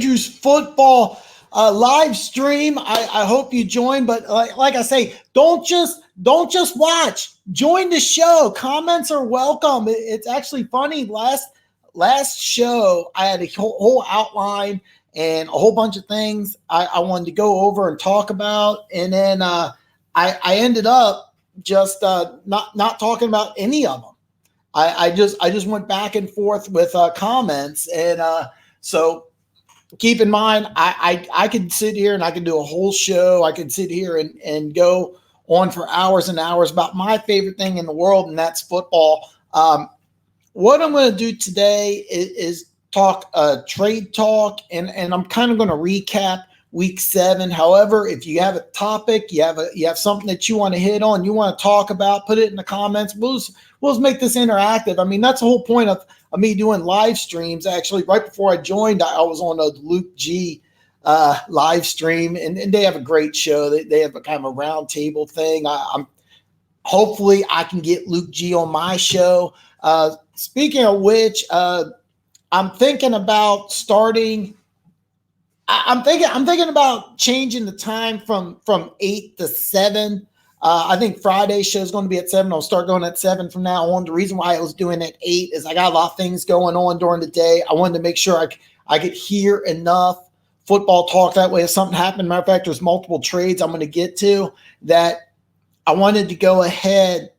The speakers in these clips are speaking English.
Andrews football live stream. I hope you join, but like I say, don't just watch. Join the show. Comments are welcome. It's actually funny. Last show, I had a whole outline and a whole bunch of things I wanted to go over and talk about, and then I ended up just not talking about any of them. I just went back and forth with comments, and so keep in mind, I could sit here and I could do a whole show. I could sit here and go on for hours and hours about my favorite thing in the world, and that's football. What I'm going to do today is talk trade talk, and I'm kind of going to recap Week 7. However, if you have a topic, you have something that you want to hit on, you want to talk about, put it in the comments. We'll just make this interactive. I mean, that's the whole point of me doing live streams. Actually, right before I joined, I was on a Luke G live stream, and they have a great show. They have a kind of a round table thing. Hopefully I can get Luke G on my show. Speaking of which, I'm thinking about starting. I'm thinking about changing the time from 8 to 7. I think Friday's show is going to be at 7. I'll start going at 7 from now on. The reason why I was doing at 8 is I got a lot of things going on during the day. I wanted to make sure I could hear enough football talk. That way, if something happened, matter of fact, there's multiple trades I'm going to get to that I wanted to go ahead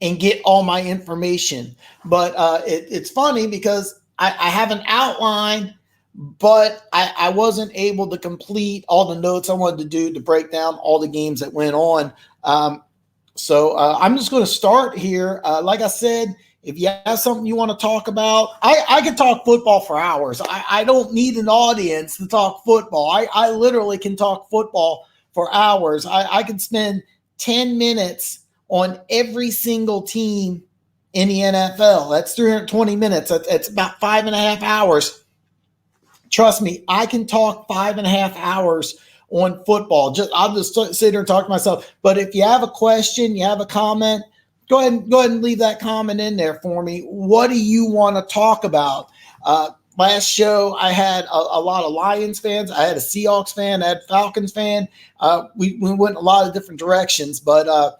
and get all my information. But it's funny because I have an outline, but I wasn't able to complete all the notes I wanted to do to break down all the games that went on. So I'm just going to start here. Like I said, if you have something you want to talk about, I can talk football for hours. I don't need an audience to talk football. I literally can talk football for hours. I can spend 10 minutes on every single team in the NFL. That's 320 minutes. It's about 5.5 hours. Trust me, I can talk 5.5 hours on football. I'll just sit here and talk to myself. But if you have a question, you have a comment, go ahead and leave that comment in there for me. What do you want to talk about? Last show, I had a lot of Lions fans. I had a Seahawks fan. I had a Falcons fan. We went a lot of different directions. But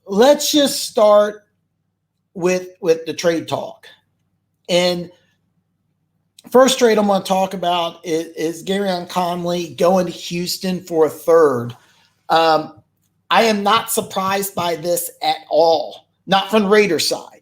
let's just start with the trade talk. And first trade I'm going to talk about is Gareon Conley going to Houston for a third. I am not surprised by this at all, not from the Raiders side.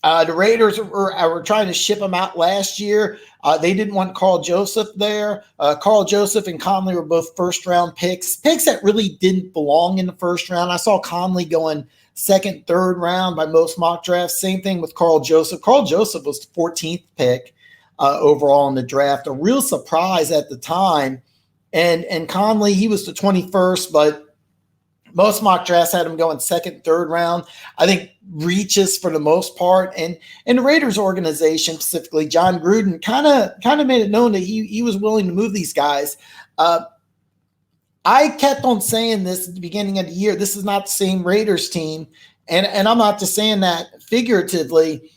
The Raiders were trying to ship him out last year. They didn't want Carl Joseph there. Carl Joseph and Conley were both first-round picks that really didn't belong in the first round. I saw Conley going second, third round by most mock drafts. Same thing with Carl Joseph. Carl Joseph was the 14th pick overall in the draft. A real surprise at the time. And Conley, he was the 21st, but most mock drafts had him going second, third round. I think reaches for the most part. And the Raiders organization, specifically John Gruden, kind of made it known that he was willing to move these guys. I kept on saying this at the beginning of the year. This is not the same Raiders team. And I'm not just saying that figuratively.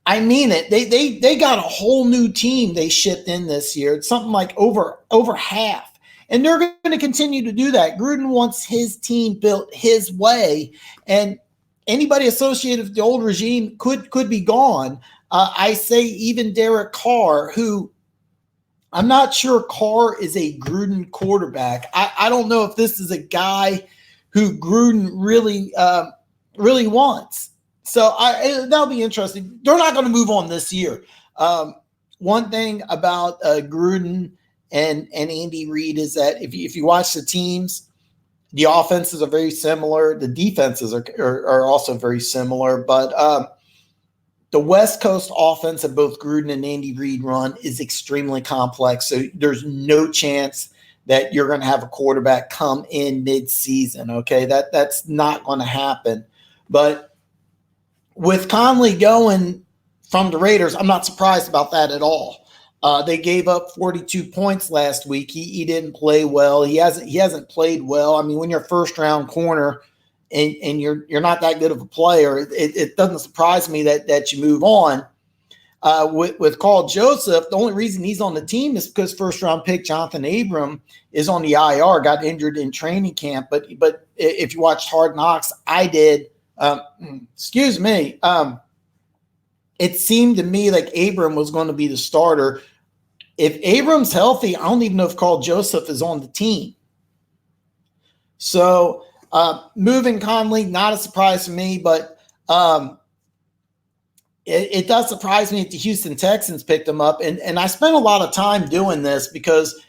I mean it. They got a whole new team they shipped in this year. It's something like over half. And they're going to continue to do that. Gruden wants his team built his way. And anybody associated with the old regime could be gone. I say even Derek Carr, who I'm not sure Carr is a Gruden quarterback. I don't know if this is a guy who Gruden really wants. So that'll be interesting. They're not going to move on this year. One thing about Gruden and Andy Reid is that if you watch the teams, the offenses are very similar. The defenses are also very similar. But the West Coast offense that both Gruden and Andy Reid run is extremely complex. So there's no chance that you're going to have a quarterback come in mid-season. Okay, that's not going to happen. But with Conley going from the Raiders, I'm not surprised about that at all. They gave up 42 points last week. He didn't play well. He hasn't played well. I mean, when you're a first round corner and you're not that good of a player, it doesn't surprise me that you move on. with Carl Joseph, the only reason he's on the team is because first-round pick Jonathan Abram is on the IR, got injured in training camp. But if you watched Hard Knocks, I did. Excuse me. It seemed to me like Abram was going to be the starter. If Abram's healthy, I don't even know if Carl Joseph is on the team. So moving Conley, not a surprise to me, but it does surprise me that the Houston Texans picked him up. And I spent a lot of time doing this because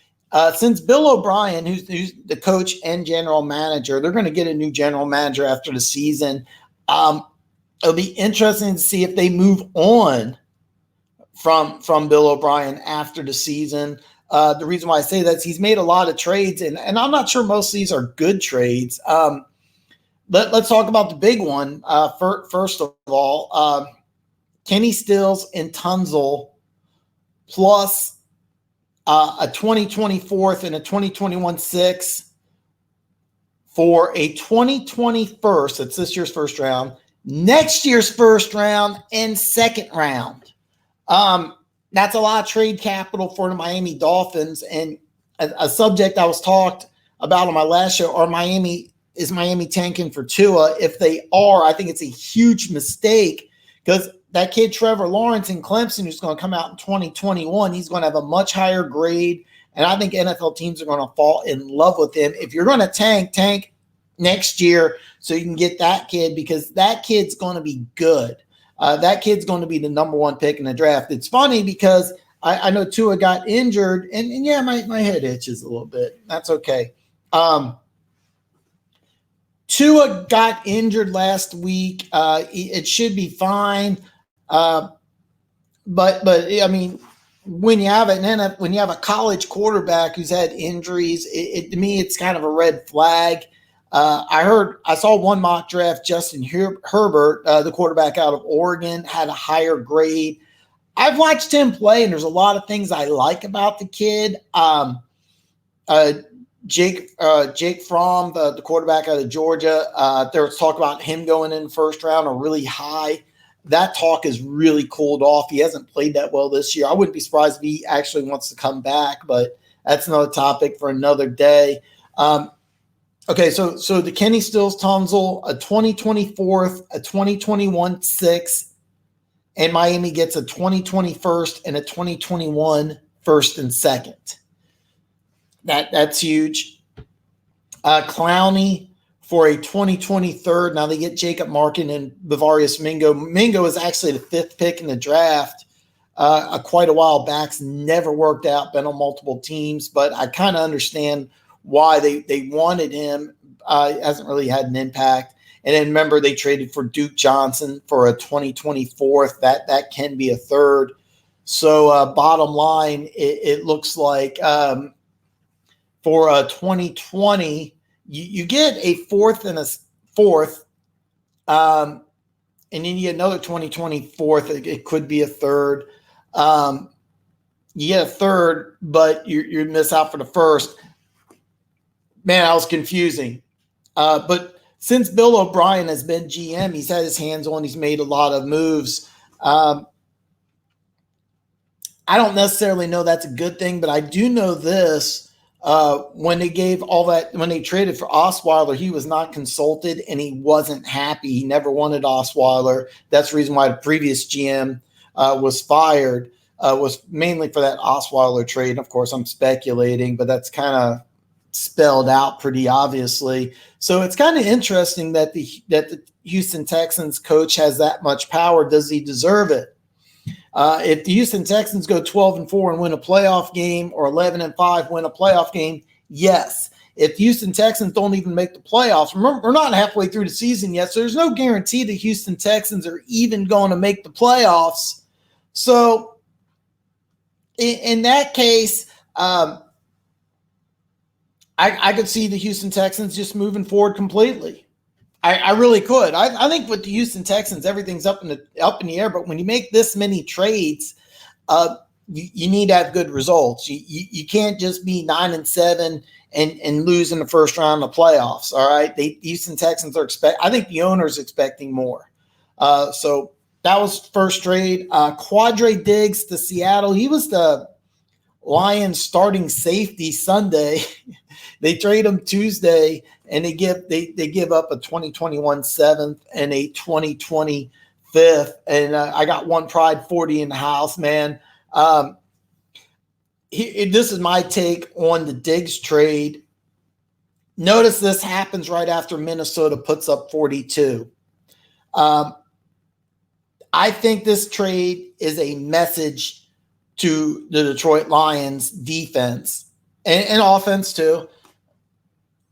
since Bill O'Brien, who's the coach and general manager, they're going to get a new general manager after the season. It'll be interesting to see if they move on from Bill O'Brien after the season. The reason why I say that is he's made a lot of trades, and I'm not sure most of these are good trades. Let's talk about the big one. First of all, Kenny Stills and Tunzel plus a 2024th and a 2021 6 for a 2021st. That's this year's first round, next year's first round, and second round. That's a lot of trade capital for the Miami Dolphins. And a subject I was talked about on my last show, is Miami tanking for Tua? If they are, I think it's a huge mistake because that kid Trevor Lawrence in Clemson, who's going to come out in 2021, he's going to have a much higher grade. And I think NFL teams are going to fall in love with him. If you're going to tank next year so you can get that kid, because that kid's going to be good. That kid's going to be the number one pick in the draft. It's funny because I know Tua got injured, and yeah, my head itches a little bit. That's okay. Tua got injured last week. It should be fine. But I mean, when you have a college quarterback who's had injuries, to me, it's kind of a red flag. I saw one mock draft, Justin Herbert, the quarterback out of Oregon, had a higher grade. I've watched him play, and there's a lot of things I like about the kid. Jake Fromm, the quarterback out of Georgia, there was talk about him going in the first round or really high. That talk is really cooled off. He hasn't played that well this year. I wouldn't be surprised if he actually wants to come back, but that's another topic for another day. Okay, so the Kenny Stills Tunzel, a 2024th, a 2021 6, and Miami gets a 2021st and a 2021 first and second. That's huge. Clowney for a 2023rd. Now they get Jacob Markin and Bavarius Mingo. Mingo is actually the 5th pick in the draft. Quite a while back, never worked out, been on multiple teams, but I kind of understand why they wanted him. Hasn't really had an impact. And then remember, they traded for Duke Johnson for a 2024th. That can be a third. So bottom line, it looks like for a 2020, you get a 4th and a 4th, and then you get another 2024th. It could be a third. You get a third, but you miss out for the first. Man, that was confusing. But since Bill O'Brien has been GM, he's had his hands on. He's made a lot of moves. I don't necessarily know that's a good thing, but I do know this. When they traded for Osweiler, he was not consulted and he wasn't happy. He never wanted Osweiler. That's the reason why the previous GM was fired, was mainly for that Osweiler trade. Of course, I'm speculating, but that's kind of spelled out pretty obviously. So it's kind of interesting that the Houston Texans coach has that much power. Does he deserve it? If the Houston Texans go 12-4 and win a playoff game, or 11-5 win a playoff game, yes. If the Houston Texans don't even make the playoffs, remember, we're not halfway through the season yet, so there's no guarantee the Houston Texans are even going to make the playoffs. So in that case, I could see the Houston Texans just moving forward completely. I really could. I think with the Houston Texans, everything's up in the air. But when you make this many trades, you need to have good results. You can't just be 9-7 and lose in the first round of playoffs. All right, the Houston Texans are I think the owner's expecting more. So That was first trade. Quadre Diggs to Seattle. He was the Lions starting safety Sunday. They trade him Tuesday, and they give up a 2021 seventh and a 2020 fifth. And I got one Pride 40 in the house, man. This is my take on the Diggs trade. Notice this happens right after Minnesota puts up 42. I think this trade is a message to the Detroit Lions defense and offense too.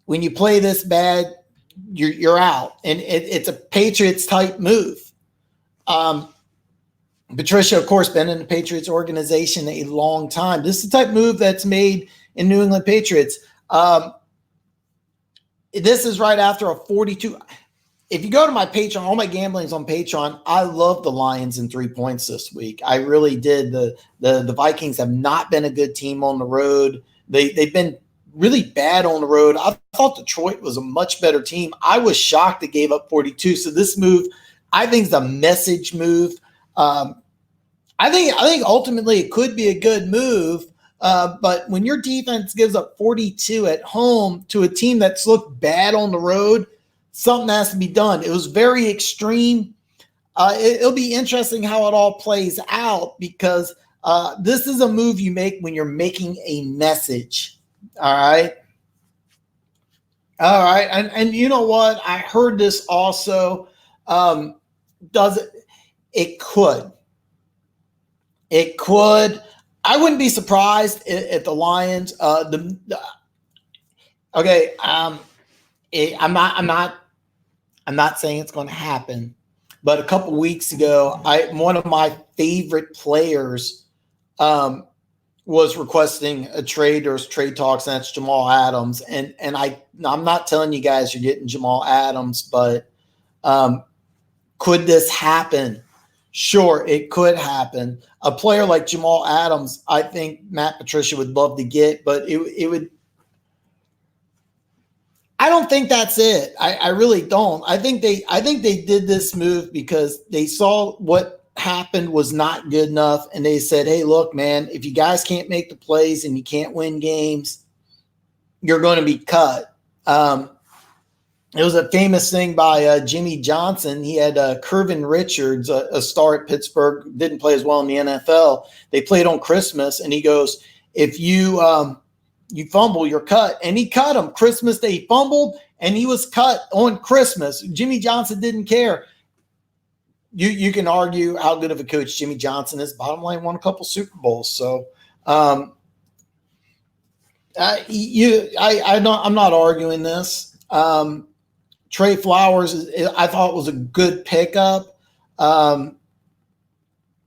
When you play this bad, you're out, and it's a Patriots type move. Patricia, of course, been in the Patriots organization a long time. This is the type move that's made in New England Patriots. This is right after a 42. If you go to my Patreon, all my gambling's on Patreon. I love the Lions in 3 points this week. I really did. The Vikings have not been a good team on the road. They've been really bad on the road. I thought Detroit was a much better team. I was shocked they gave up 42. So this move, I think, is a message move. I think ultimately it could be a good move. But when your defense gives up 42 at home to a team that's looked bad on the road, something has to be done. It was very extreme. It'll be interesting how it all plays out, because this is a move you make when you're making a message. All right. And you know what? I heard this also. It could. I wouldn't be surprised if the Lions, I'm not saying it's going to happen, but a couple weeks ago, one of my favorite players was requesting a trade. There was trade talks, and that's Jamal Adams. And I'm not telling you guys you're getting Jamal Adams, but could this happen? Sure, it could happen. A player like Jamal Adams, I think Matt Patricia would love to get, but it would. I don't think that's it. I really don't. I think they did this move because they saw what happened was not good enough, and they said, "Hey, look, man, if you guys can't make the plays and you can't win games, you're going to be cut." It was a famous thing by Jimmy Johnson. He had Curvin Richards, a star at Pittsburgh, didn't play as well in the NFL. They played on Christmas, and he goes, "If you fumble, you're cut." And he cut him. Christmas Day, he fumbled, and he was cut on Christmas. Jimmy Johnson didn't care. You can argue how good of a coach Jimmy Johnson is. Bottom line, won a couple Super Bowls. So I'm not arguing this. Trey Flowers, I thought, was a good pickup.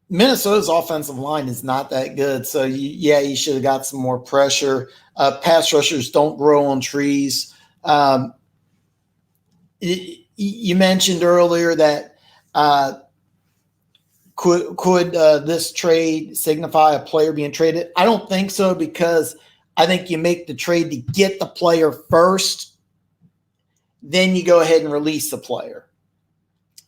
Minnesota's offensive line is not that good. So, you should have got some more pressure. Pass rushers don't grow on trees. You mentioned earlier that could this trade signify a player being traded? I don't think so, because I think you make the trade to get the player first. Then you go ahead and release the player.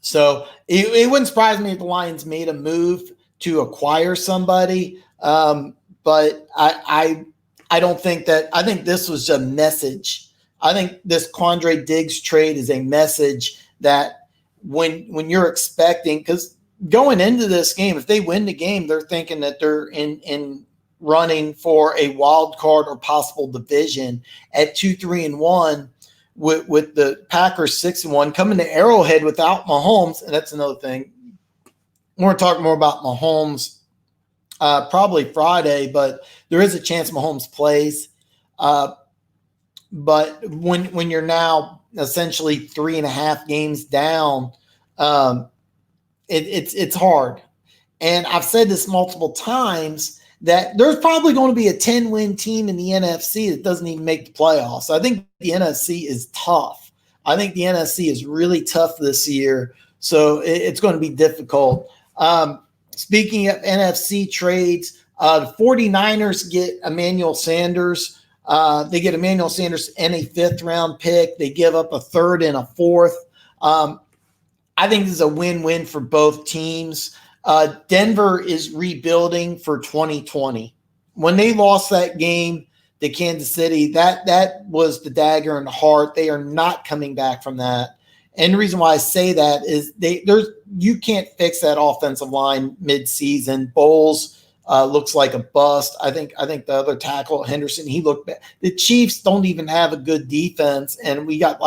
So it wouldn't surprise me if the Lions made a move to acquire somebody. But I don't think that. I think this was a message. I think this Quandre Diggs trade is a message that when you're expecting, because going into this game, if they win the game, they're thinking that they're in running for a wild card or possible division at 2-3-1. With the Packers 6-1, coming to Arrowhead without Mahomes, and that's another thing. We're going to talk more about Mahomes probably Friday, but there is a chance Mahomes plays. But when you're now essentially 3.5 games down, it's hard. And I've said this multiple times, that there's probably going to be a 10-win team in the NFC that doesn't even make the playoffs. I think the NFC is tough. I think the NFC is really tough this year, so it's going to be difficult. Speaking of NFC trades, the 49ers get Emmanuel Sanders. They get Emmanuel Sanders and a 5th-round pick. They give up a 3rd and a 4th. I think this is a win-win for both teams. Denver is rebuilding for 2020. When they lost that game to Kansas City, that was the dagger in the heart. They are not coming back from that. And the reason why I say that is you can't fix that offensive line mid-season. Bowles looks like a bust. I think the other tackle, Henderson, he looked bad. The Chiefs don't even have a good defense, and we got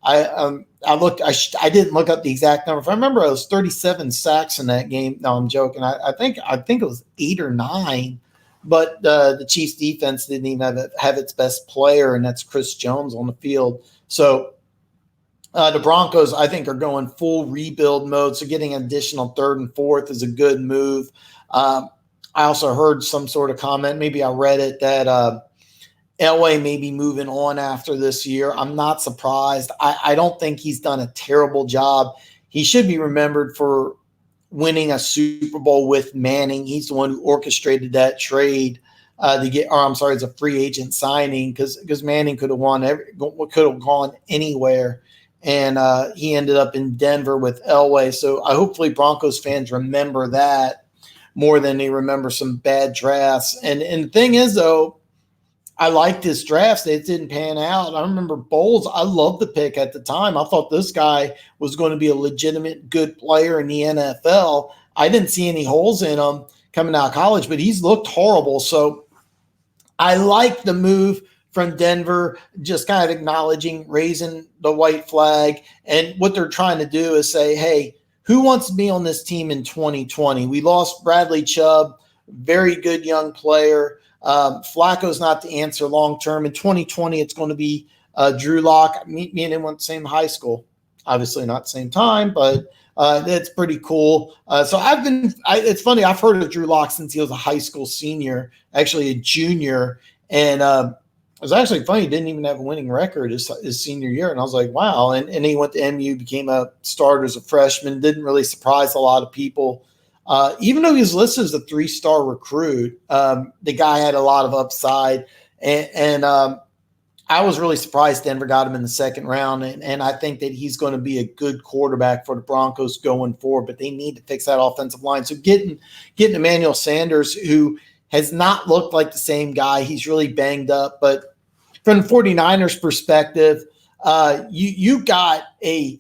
I didn't look up the exact number. If I remember, it was 37 sacks in that game. No, I'm joking. I think it was 8 or 9, but the Chiefs defense didn't even have its best player, and that's Chris Jones on the field. So the Broncos, I think, are going full rebuild mode. So getting an additional 3rd and 4th is a good move. I also heard some sort of comment, maybe I read it, that Elway may be moving on after this year. I'm not surprised. I don't think he's done a terrible job. He should be remembered for winning a Super Bowl with Manning. He's the one who orchestrated that trade it's a free agent signing because Manning could have gone anywhere. And he ended up in Denver with Elway. So hopefully Broncos fans remember that more than they remember some bad drafts. And the thing is, though, I liked this draft. It didn't pan out. I remember Bowles. I loved the pick at the time. I thought this guy was going to be a legitimate good player in the NFL. I didn't see any holes in him coming out of college, but he's looked horrible. So I like the move from Denver, just kind of acknowledging, raising the white flag. And what they're trying to do is say, hey, who wants to be on this team in 2020? We lost Bradley Chubb, very good young player. Flacco's not the answer long-term. In 2020, it's going to be Drew Lock. Me and him went to the same high school. Obviously not the same time, but that's pretty cool. So it's funny, I've heard of Drew Lock since he was a high school senior, actually a junior. And it was actually funny. He didn't even have a winning record his senior year. And I was like, wow. And he went to MU, became a starter as a freshman, didn't really surprise a lot of people. Even though he was listed as a 3-star recruit, the guy had a lot of upside. And I was really surprised Denver got him in the 2nd round. And I think that he's going to be a good quarterback for the Broncos going forward. But they need to fix that offensive line. So getting Emmanuel Sanders, who has not looked like the same guy. He's really banged up. But from the 49ers perspective, you got a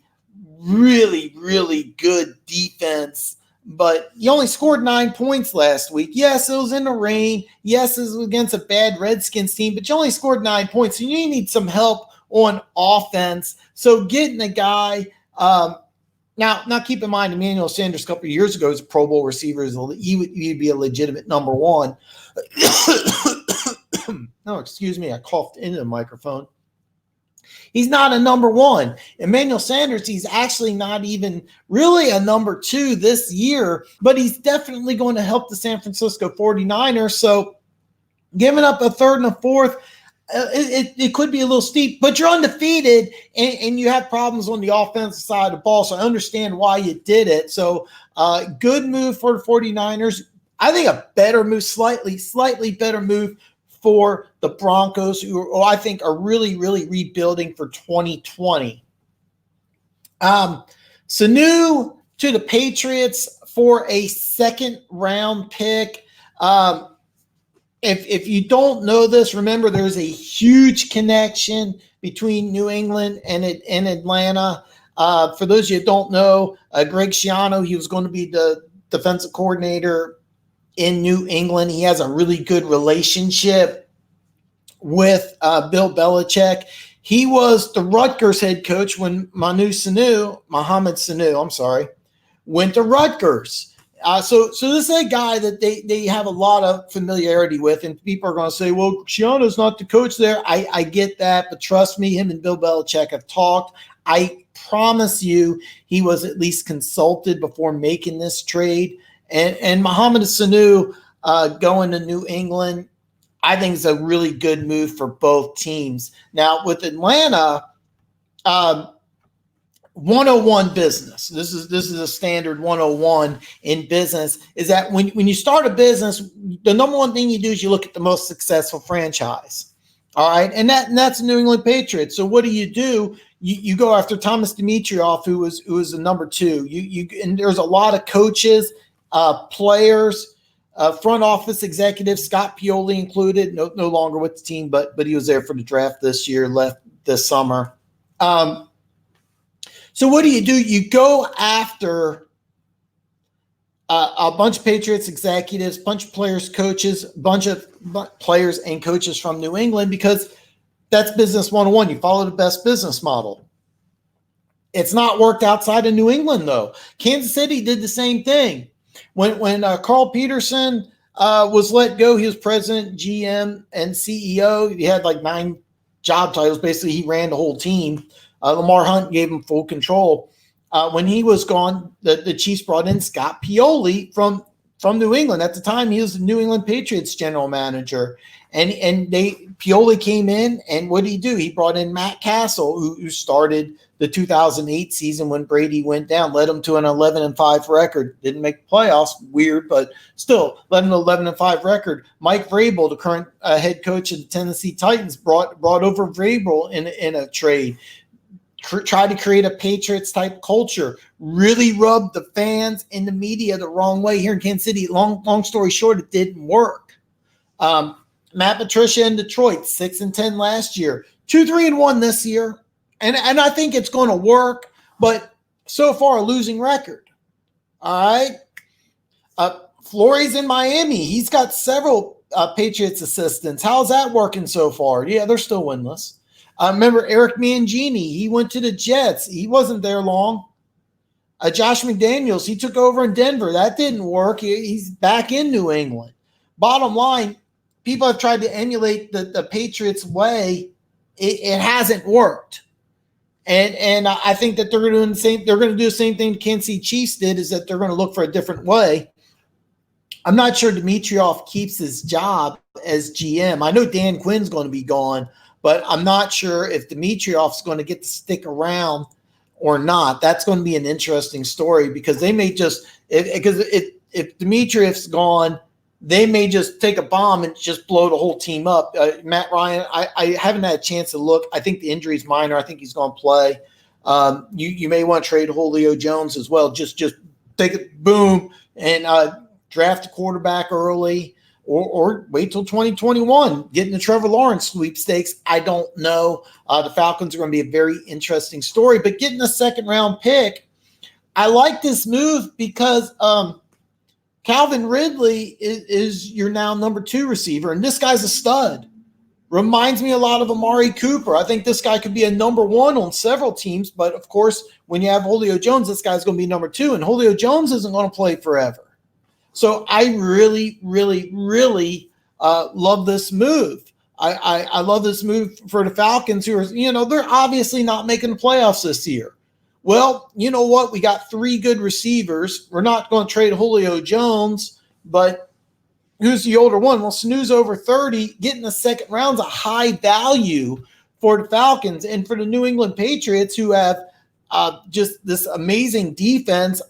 really, really good defense, but you only scored 9 points last week. Yes, it was in the rain. Yes, it was against a bad Redskins team, but you only scored 9 points. So you need some help on offense. So getting a guy now keep in mind, Emmanuel Sanders a couple of years ago was a Pro Bowl receiver. He'd be a legitimate number 1. No, excuse me. I coughed into the microphone. He's not a number 1. Emmanuel Sanders, he's actually not even really a number 2 this year, but he's definitely going to help the San Francisco 49ers. So giving up a 3rd and a 4th, it could be a little steep, but you're undefeated and you have problems on the offensive side of the ball. So I understand why you did it. So good move for the 49ers. I think a better move, slightly better move for the Broncos, who I think are really, really rebuilding for 2020. Sanu to the Patriots for a 2nd round pick. If you don't know this, remember there's a huge connection between New England and Atlanta. For those of you who don't know, Greg Schiano, he was going to be the defensive coordinator in New England. He has a really good relationship with Bill Belichick. He was the Rutgers head coach when Mohamed Sanu, went to Rutgers. So this is a guy that they have a lot of familiarity with, and people are going to say, well, Schiano's not the coach there. I get that, but trust me, him and Bill Belichick have talked. I promise you he was at least consulted before making this trade. And Mohamed Sanu going to New England, I think is a really good move for both teams. Now, with Atlanta, 101 business. This is a standard 101 in business, is that when you start a business, the number one thing you do is you look at the most successful franchise. All right. And that's the New England Patriots. So what do? you go after Thomas Dimitroff, who was the number 2. And there's a lot of coaches, players, front office executives, Scott Pioli included, no longer with the team, but he was there for the draft this year, left this summer. So what do? You go after a bunch of Patriots executives, bunch of players, coaches, bunch of players and coaches from New England, because that's business 101. You follow the best business model. It's not worked outside of New England, though. Kansas City did the same thing. When Carl Peterson was let go, he was president, GM, and CEO. He had like 9 job titles. Basically, he ran the whole team. Lamar Hunt gave him full control. When he was gone, the Chiefs brought in Scott Pioli from New England. At the time, he was the New England Patriots general manager. And Pioli came in, and what did he do? He brought in Matt Castle, who started the 2008 season when Brady went down, led them to an 11-5 record. Didn't make the playoffs, weird, but still led them to an 11-5 record. Mike Vrabel, the current head coach of the Tennessee Titans, brought over Vrabel in a trade. Tried to create a Patriots-type culture, really rubbed the fans and the media the wrong way here in Kansas City. Long story short, it didn't work. Matt Patricia in Detroit, 6-10 last year, 2-3-1 this year. And I think it's going to work, but so far a losing record. All right. Flores in Miami. He's got several Patriots assistants. How's that working so far? Yeah, they're still winless. Remember Eric Mangini. He went to the Jets. He wasn't there long. Josh McDaniels, he took over in Denver. That didn't work. He's back in New England. Bottom line, people have tried to emulate the Patriots way. It hasn't worked. And I think that they're going to do the same. They're going to do the same thing the Kansas City Chiefs did, is that they're going to look for a different way. I'm not sure Dimitroff keeps his job as GM. I know Dan Quinn's going to be gone, but I'm not sure if Dimitroff's going to get to stick around or not. That's going to be an interesting story, because they may just if Dimitroff's gone, they may just take a bomb and just blow the whole team up. Matt Ryan, I haven't had a chance to look. I think the injury's minor. I think he's going to play. You may want to trade Julio Jones as well. Just take it, boom, and draft a quarterback early, or wait till 2021, get in the Trevor Lawrence sweepstakes. I don't know. The Falcons are going to be a very interesting story. But getting a second-round pick, I like this move because Calvin Ridley is your now number 2 receiver, and this guy's a stud. Reminds me a lot of Amari Cooper. I think this guy could be a number 1 on several teams, but of course, when you have Julio Jones, this guy's going to be number 2, and Julio Jones isn't going to play forever. So I really, really, really love this move. I love this move for the Falcons, who are, they're obviously not making the playoffs this year. Well, you know what? We got 3 good receivers. We're not going to trade Julio Jones, but who's the older one? Well, Sanu's over 30. Getting the second round's a high value for the Falcons. And for the New England Patriots, who have just this amazing defense,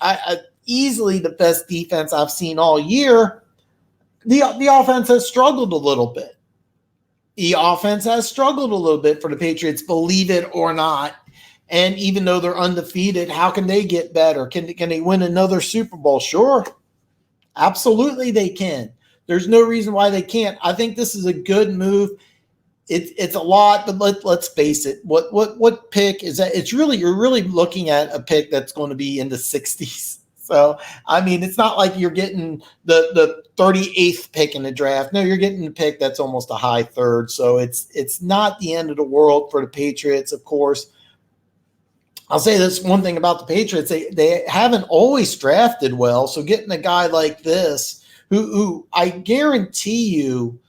easily the best defense I've seen all year, the offense has struggled a little bit. The offense has struggled a little bit for the Patriots, believe it or not. And even though they're undefeated, how can they get better? Can they win another Super Bowl? Sure. Absolutely they can. There's no reason why they can't. I think this is a good move. It's a lot, but let's face it. What pick is that? You're really looking at a pick that's going to be in the 60s. So, I mean, it's not like you're getting the 38th pick in the draft. No, you're getting a pick that's almost a high third. So it's not the end of the world for the Patriots, of course. I'll say this one thing about the Patriots. They haven't always drafted well. So getting a guy like this, who I guarantee you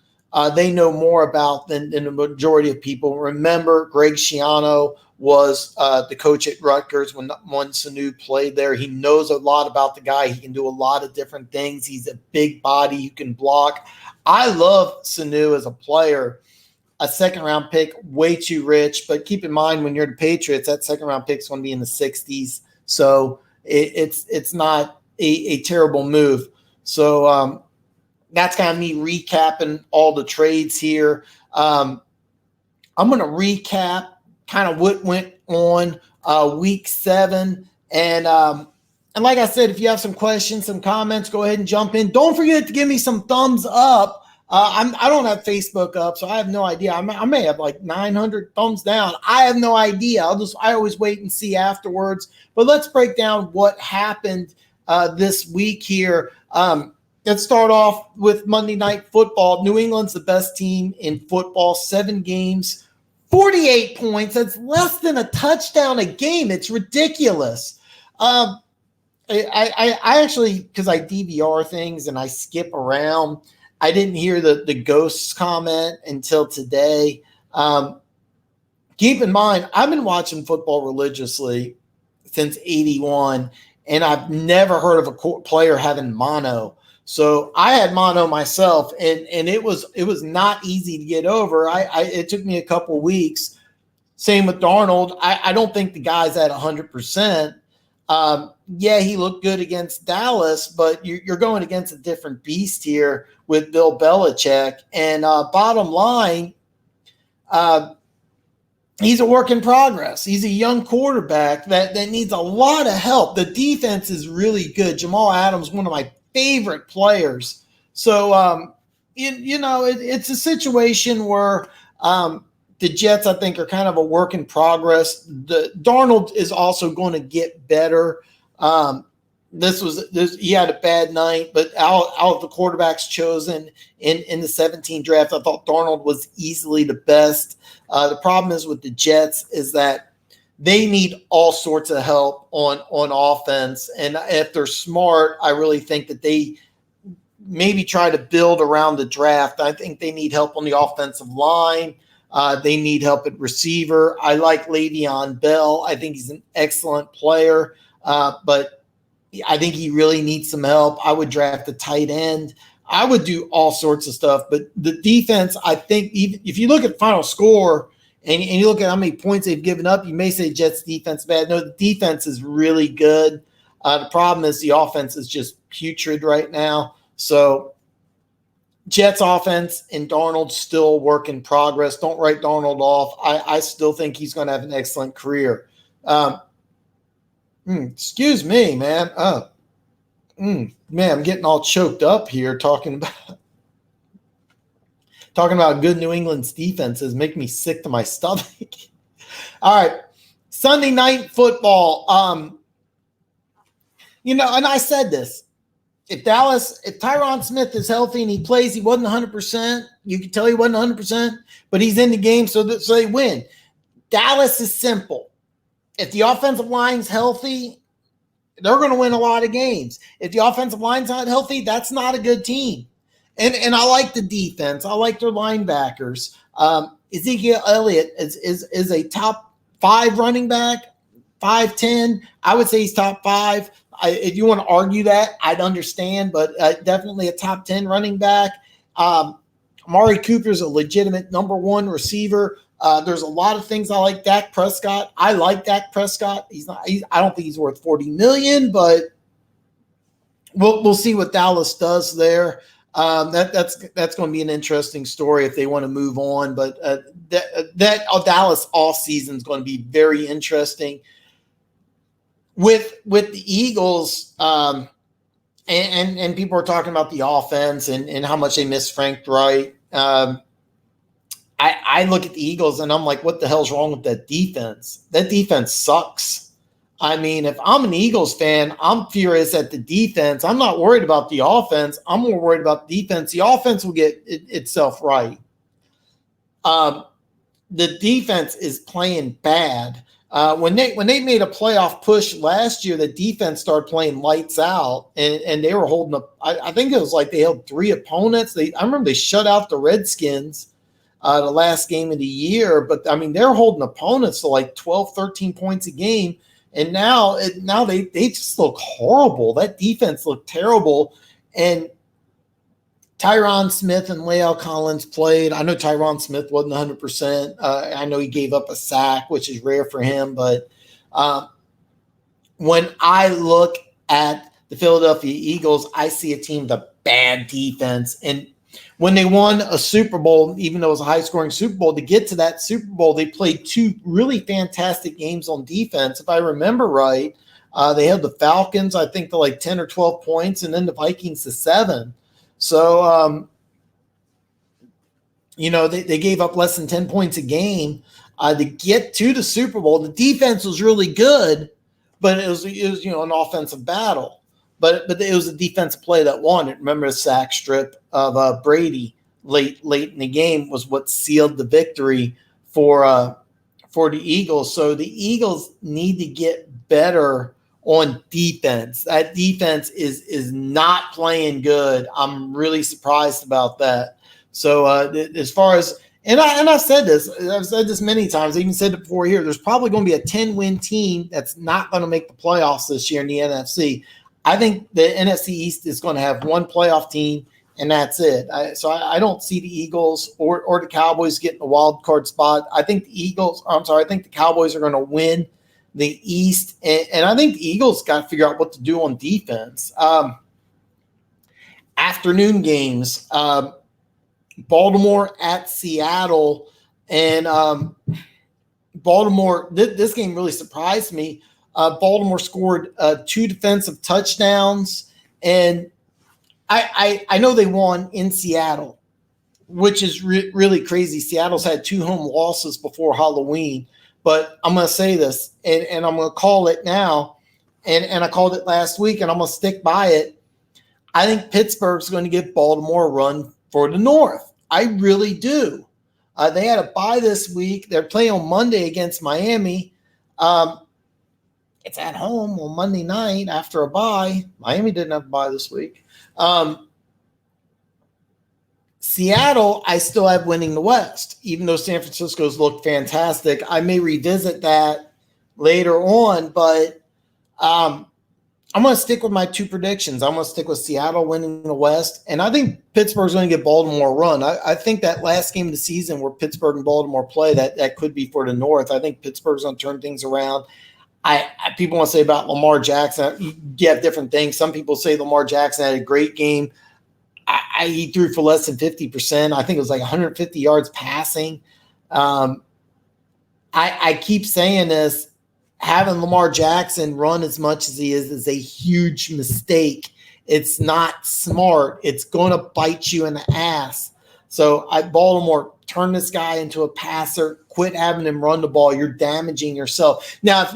they know more about than the majority of people. Remember, Greg Schiano was the coach at Rutgers when Sanu played there. He knows a lot about the guy. He can do a lot of different things. He's a big body. You can block. I love Sanu as a player. A second-round pick, way too rich. But keep in mind, when you're the Patriots, that second-round pick is going to be in the 60s. So it's not a terrible move. So that's kind of me recapping all the trades here. I'm going to recap kind of what went on week 7. And like I said, if you have some questions, some comments, go ahead and jump in. Don't forget to give me some thumbs up. I don't have Facebook up, so I have no idea. I may have like 900 thumbs down. I have no idea. I always wait and see afterwards. But let's break down what happened this week here. Let's start off with Monday Night Football. New England's the best team in football. 7 games, 48 points. That's less than a touchdown a game. It's ridiculous. I actually, because I DVR things and I skip around, I didn't hear the ghosts comment until today. Keep in mind, I've been watching football religiously since 81, and I've never heard of a player having mono. So I had mono myself, and it was not easy to get over. It took me a couple weeks. Same with Darnold. I don't think the guy's at 100%. Yeah, he looked good against Dallas, but you're going against a different beast here with Bill Belichick. And bottom line, he's a work in progress. He's a young quarterback that needs a lot of help. The defense is really good. Jamal Adams, one of my favorite players. So, it's a situation where the Jets, I think, are kind of a work in progress. Darnold is also going to get better. He had a bad night, but out of the quarterbacks chosen in the 17 draft, I thought Darnold was easily the best. The problem is with the Jets is that they need all sorts of help on offense. And if they're smart, I really think that they maybe try to build around the draft. I think they need help on the offensive line. They need help at receiver. I like Le'Veon Bell. I think he's an excellent player, but I think he really needs some help. I would draft a tight end. I would do all sorts of stuff, but the defense, I think, even if you look at final score and you look at how many points they've given up, you may say Jets defense bad. No, the defense is really good. The problem is the offense is just putrid right now. So Jets offense and Darnold still work in progress. Don't write Darnold off. I still think he's going to have an excellent career. Excuse me, man. Man, I'm getting all choked up here talking about good New England's defenses. Make me sick to my stomach. All right, Sunday Night Football. And I said this. If Tyron Smith is healthy and he plays, he wasn't 100%. You can tell he wasn't 100%, but he's in the game, so they win. Dallas is simple. If the offensive line's healthy, they're going to win a lot of games. If the offensive line's not healthy, that's not a good team. And I like the defense. I like their linebackers. Ezekiel Elliott is a top 5 running back, 5'10". I would say he's top 5. If you want to argue that, I'd understand, but definitely a top 10 running back. Amari Cooper is a legitimate number 1 receiver. There's a lot of things I like. Dak Prescott. I like Dak Prescott. I don't think he's worth $40 million, but we'll see what Dallas does there. That's going to be an interesting story if they want to move on. But that Dallas off season is going to be very interesting. With the Eagles, and people are talking about the offense and how much they miss Frank Wright. I look at the Eagles and I'm like, what the hell's wrong with that defense? That defense sucks. I mean, if I'm an Eagles fan, I'm furious at the defense. I'm not worried about the offense. I'm more worried about the defense. The offense will get itself right. The defense is playing bad. When they made a playoff push last year, the defense started playing lights out, and they were holding up. I think it was like they held 3 opponents. I remember they shut out the Redskins the last game of the year, but I mean they're holding opponents to like 12, 13 points a game, and now they just look horrible. That defense looked terrible, and Tyron Smith and La'el Collins played. I know Tyron Smith wasn't 100%. I know he gave up a sack, which is rare for him. But when I look at the Philadelphia Eagles, I see a team with a bad defense. And when they won a Super Bowl, even though it was a high-scoring Super Bowl, to get to that Super Bowl, they played two really fantastic games on defense. If I remember right, they had the Falcons, I think, to like 10 or 12 points, and then the Vikings to 7. So, they gave up less than 10 points a game to get to the Super Bowl. The defense was really good, but it was an offensive battle. But it was a defensive play that won it. Remember the sack strip of Brady late in the game was what sealed the victory for the Eagles. So the Eagles need to get better on defense. That defense is not playing good. I'm really surprised about that. So as far as I've said this many times. I even said it before here. There's probably going to be a 10-win team that's not going to make the playoffs this year in the NFC. I think the NFC East is going to have one playoff team, and that's it. I don't see the Eagles or the Cowboys getting a wild card spot. I think the Cowboys are going to win the East, and I think the Eagles got to figure out what to do on defense. Afternoon games, Baltimore at Seattle, and Baltimore. This game really surprised me. Baltimore scored 2 defensive touchdowns, and I know they won in Seattle, which is really crazy. Seattle's had 2 home losses before Halloween, but I'm going to say this, and I'm going to call it now, and I called it last week, and I'm going to stick by it. I think Pittsburgh's going to give Baltimore a run for the North. I really do. They had a bye this week. They're playing on Monday against Miami. It's at home on Monday night after a bye. Miami didn't have a bye this week. Seattle, I still have winning the West, even though San Francisco's looked fantastic. I may revisit that later on, but I'm going to stick with my 2 predictions. I'm going to stick with Seattle winning the West, and I think Pittsburgh's going to get Baltimore a run. I think that last game of the season where Pittsburgh and Baltimore play, that could be for the North. I think Pittsburgh's going to turn things around. People want to say about Lamar Jackson, you have different things. Some people say Lamar Jackson had a great game. He threw for less than 50%. I think it was like 150 yards passing. I keep saying this. Having Lamar Jackson run as much as he is a huge mistake. It's not smart. It's going to bite you in the ass. So Baltimore, turn this guy into a passer. Quit having him run the ball. You're damaging yourself. Now,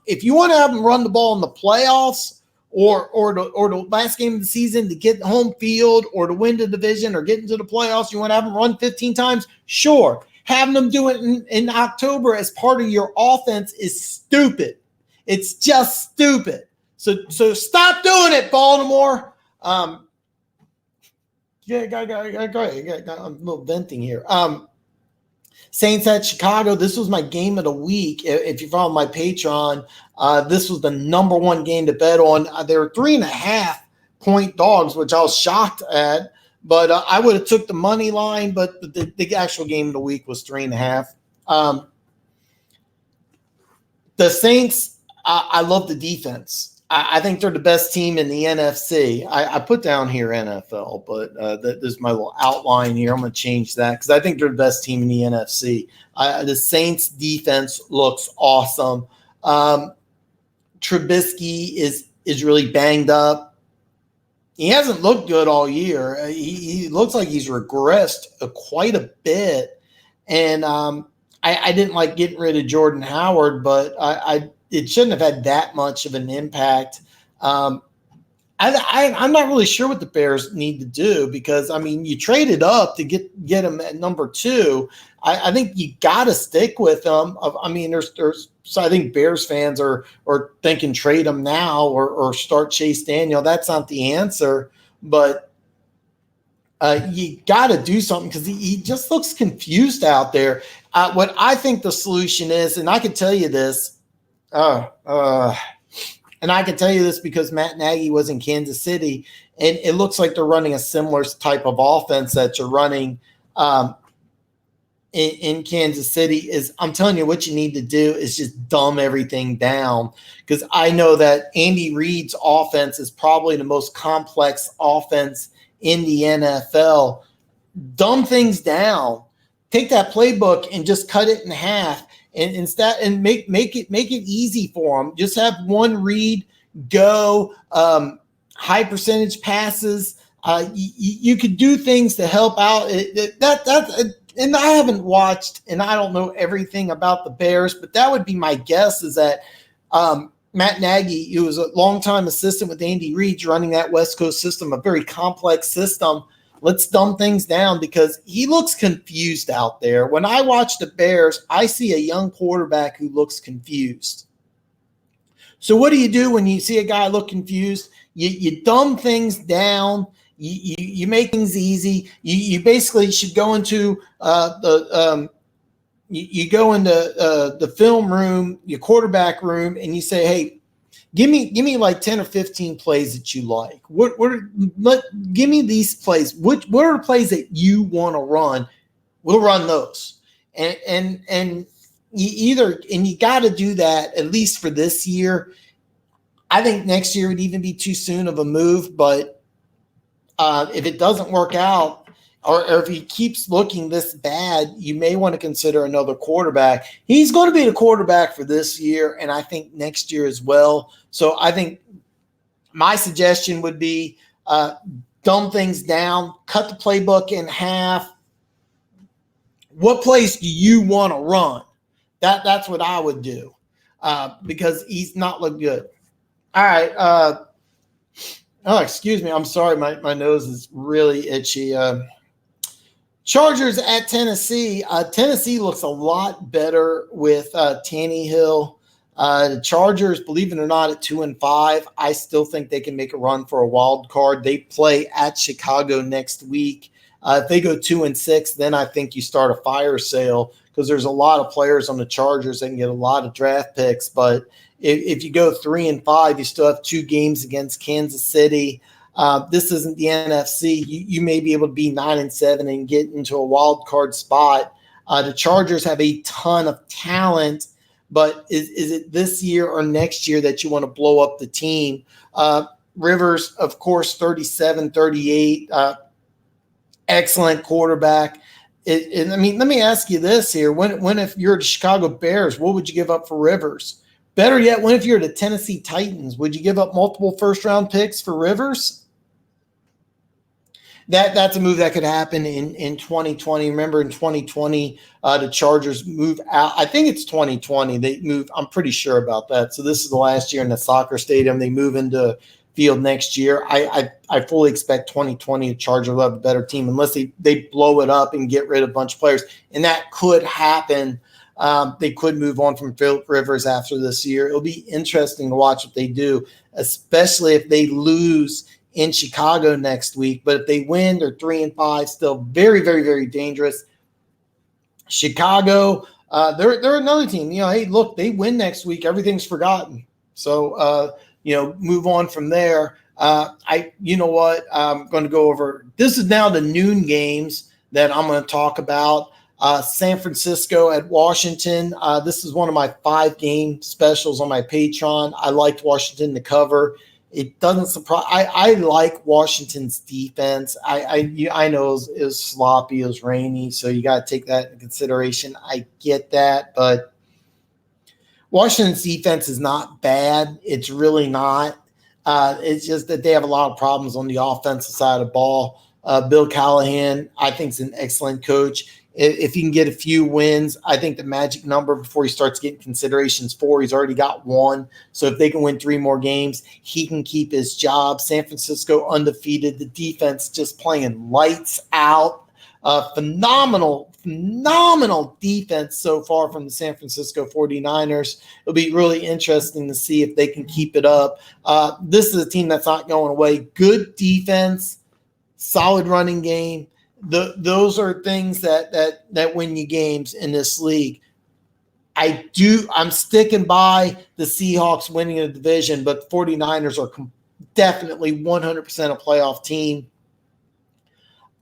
if you want to have him run the ball in the playoffs or the last game of the season to get home field or to win the division or get into the playoffs, you want to have him run 15 times? Sure. Having them do it in October as part of your offense is stupid. It's just stupid. So stop doing it, Baltimore. Go ahead. I'm a little venting here. Saints at Chicago. This was my game of the week. If you follow my Patreon, this was the number 1 game to bet on. They were 3.5-point dogs, which I was shocked at. But I would have took the money line, but the actual game of the week was 3.5. The Saints, I love the defense. I think they're the best team in the NFC. I put down here NFL, but this is my little outline here. I'm going to change that because I think they're the best team in the NFC. The Saints defense looks awesome. Trubisky is really banged up. He hasn't looked good all year. He looks like he's regressed quite a bit. And I didn't like getting rid of Jordan Howard, but it shouldn't have had that much of an impact. I'm not really sure what the Bears need to do because, you traded up to get him at number 2. I think you got to stick with him. So I think Bears fans are thinking trade him now or start Chase Daniel. That's not the answer, but you got to do something because he just looks confused out there. What I think the solution is, and I can tell you this, and I can tell you this because Matt Nagy was in Kansas City, and it looks like they're running a similar type of offense that you're running in Kansas City. Is I'm telling you what you need to do is just dumb everything down because I know that Andy Reid's offense is probably the most complex offense in the NFL. dumb things down. Take that playbook and just cut it in half, and instead and make it easy for them. Just have one read, go, high percentage passes. You could do things to help out. And I haven't watched, and I don't know everything about the Bears, but that would be my guess is that Matt Nagy, who was a longtime assistant with Andy Reid, running that West Coast system, a very complex system. Let's dumb things down because he looks confused out there. When I watch the Bears, I see a young quarterback who looks confused. So what do you do when you see a guy look confused? You dumb things down. You make things easy. You basically should go into you go into the film room, your quarterback room, and you say, "Hey, give me like 10 or 15 plays that you like. Give me these plays. What are the plays that you want to run? We'll run those." And you got to do that at least for this year. I think next year would even be too soon of a move, but if it doesn't work out, or if he keeps looking this bad, you may want to consider another quarterback. He's going to be the quarterback for this year, and I think next year as well. So I think my suggestion would be dumb things down, cut the playbook in half. What plays do you want to run? That's what I would do because he's not looked good. All right. Oh, excuse me. I'm sorry. My nose is really itchy. Chargers at Tennessee. Tennessee looks a lot better with Tannehill. The Chargers, believe it or not, at 2-5. I still think they can make a run for a wild card. They play at Chicago next week. If they go 2-6, then I think you start a fire sale because there's a lot of players on the Chargers that can get a lot of draft picks. But if you go 3-5, you still have 2 games against Kansas City. This isn't the NFC. You may be able to be 9-7 and get into a wild card spot. The Chargers have a ton of talent, but is it this year or next year that you want to blow up the team? Rivers, of course, 37-38, excellent quarterback. Let me ask you this here. When if you're the Chicago Bears, what would you give up for Rivers? Better yet, when if you're the Tennessee Titans, would you give up multiple first-round picks for Rivers? That's a move that could happen in 2020. Remember, in 2020, the Chargers move out. I think it's 2020. They move. I'm pretty sure about that. So this is the last year in the soccer stadium. They move into field next year. I fully expect 2020 the Chargers will have a better team unless they blow it up and get rid of a bunch of players. And that could happen. They could move on from Philip Rivers after this year. It'll be interesting to watch what they do, especially if they lose in Chicago next week. But if they win, they're 3-5, still very, very, very dangerous. Chicago, they're another team. Hey, look, they win next week, everything's forgotten. So, move on from there. You know what? I'm going to go over. This is now the noon games that I'm going to talk about. San Francisco at Washington. This is one of my 5-game specials on my Patreon. I liked Washington to cover. It doesn't surprise. I like Washington's defense. I know it was sloppy, it was rainy, so you got to take that into consideration. I get that, but Washington's defense is not bad. It's really not. It's just that they have a lot of problems on the offensive side of the ball. Bill Callahan, I think, is an excellent coach. If he can get a few wins, I think the magic number before he starts getting considerations 4. He's already got 1. So if they can win 3 more games, he can keep his job. San Francisco undefeated. The defense just playing lights out. Phenomenal defense so far from the San Francisco 49ers. It'll be really interesting to see if they can keep it up. This is a team that's not going away. Good defense, solid running game. Those are things that win you games in this league. I'm sticking by the Seahawks winning the division, but 49ers are definitely 100% a playoff team.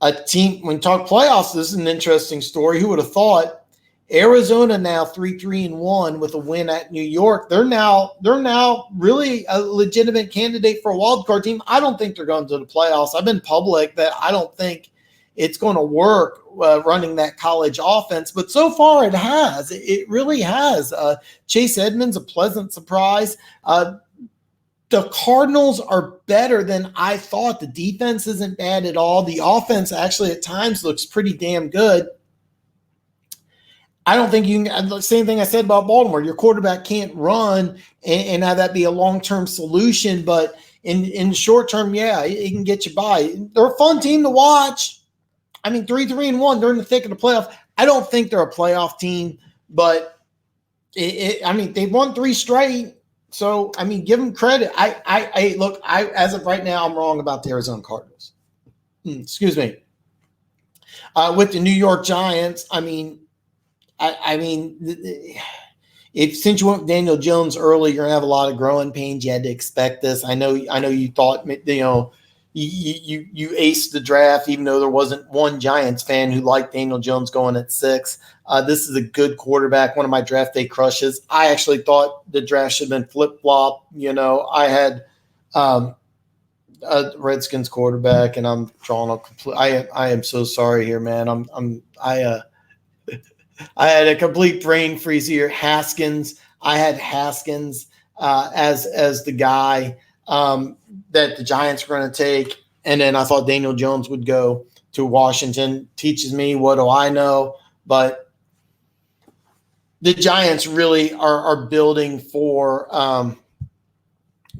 When you talk playoffs, this is an interesting story. Who would have thought? Arizona now 3-1 with a win at New York. They're now really a legitimate candidate for a wild card team. I don't think they're going to the playoffs. I've been public that I don't think it's going to work running that college offense. But so far it has. It really has. Chase Edmonds, a pleasant surprise. The Cardinals are better than I thought. The defense isn't bad at all. The offense actually at times looks pretty damn good. I don't think you can, the same thing I said about Baltimore. Your quarterback can't run and have that be a long-term solution, but in the short term, yeah, it can get you by. They're a fun team to watch. I mean, 3-1, they're in the thick of the playoff. I don't think they're a playoff team, but they've won 3 straight. So, I mean, give them credit. Look, as of right now, I'm wrong about the Arizona Cardinals. Excuse me. With the New York Giants, since you went with Daniel Jones early, you're gonna have a lot of growing pains. You had to expect this. I know you thought, you aced the draft, even though there wasn't one Giants fan who liked Daniel Jones going at 6. This is a good quarterback, one of my draft day crushes. I actually thought the draft should have been flip-flop. I had a Redskins quarterback, and I'm drawing a complete. I am so sorry here, man. I had a complete brain freeze here. Haskins. I had Haskins as the guy that the Giants were going to take. And then I thought Daniel Jones would go to Washington. Teaches me, what do I know? But the Giants really are building for